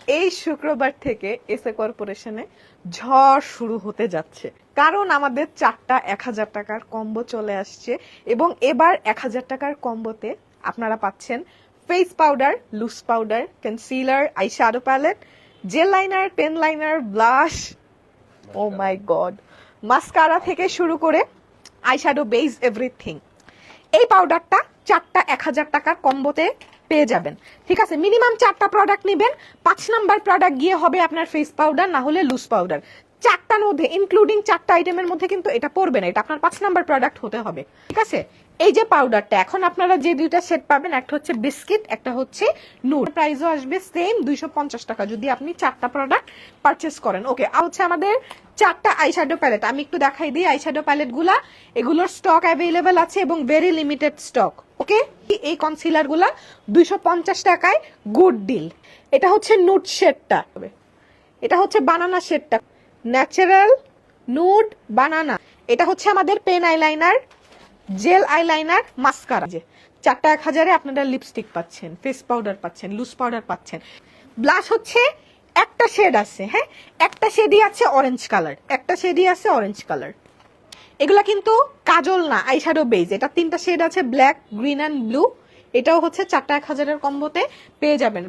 এই শুক্রবার থেকে এসএ কর্পোরেশনে ঝড় শুরু হতে যাচ্ছে, কারণ আমাদের 4টা 1000 টাকার কম্বো চলে আসছে এবং এবার 1000 টাকার কম্বোতে আপনারা পাচ্ছেন face powder, loose powder, concealer, eye shadow palette, gel liner, pen liner, blush, oh my God, mascara থেকে শুরু করে আই শ্যাডো বেস, এভরিথিং। এই পাউডারটা 4টা 1000 টাকার কম্বোতে পেয়ে যাবেন। ঠিক আছে, মিনিমাম 4টা প্রোডাক্ট নেবেন। 5 নাম্বার প্রোডাক্ট গিয়ে হবে আপনার ফেস পাউডার, না হলে লুজ পাউডার। 4টার মধ্যে, ইনক্লুডিং 4টা আইটেমের মধ্যে কিন্তু এটা পড়বে না, এটা আপনার 5 নাম্বার প্রোডাক্ট হতে হবে। ঠিক আছে, এই যে পাউডারটা এখন আপনারা যে দুইটা সেট পাবেন, একটা হচ্ছে বিস্কিট, একটা হচ্ছে নুড, প্রাইসও আসবে সেম 250 টাকা যদি আপনি 4টা প্রোডাক্ট পারচেস করেন। ওকে, আর হচ্ছে আমাদের 4টা আইশ্যাডো প্যালেট, আমি একটু দেখাই দিই আইশ্যাডো প্যালেট গুলা। এগুলোর স্টক অ্যাভেলেবেল আছে এবং ভেরি লিমিটেড স্টক। ওকে, এই কনসিলার গুলা 250 টাকায় গুড ডিল। এটা হচ্ছে নুড শেডটা, এটা হচ্ছে বানানা শেডটা, ন্যাচারাল নুড বানানা। এটা হচ্ছে আমাদের pen eyeliner, gel eyeliner, mascara. যে 4টা 1000-এ আপনারা লিপস্টিক পাচ্ছেন, ফেস পাউডার পাচ্ছেন, লুজ পাউডার পাচ্ছেন। ব্লাশ হচ্ছে একটা শেড আছে, হ্যাঁ, একটা শেডই আছে অরেঞ্জ কালার, একটা শেডই আছে অরেঞ্জ কালার। এগুলা কিন্তু কাজল না, আইশ্যাডো বেজ। এটা 3টা শেড আছে, ব্ল্যাক, গ্রিন অ্যান্ড ব্লু। এটাও হচ্ছে 4টা 1000-এর কম্বোতে পেয়ে যাবেন।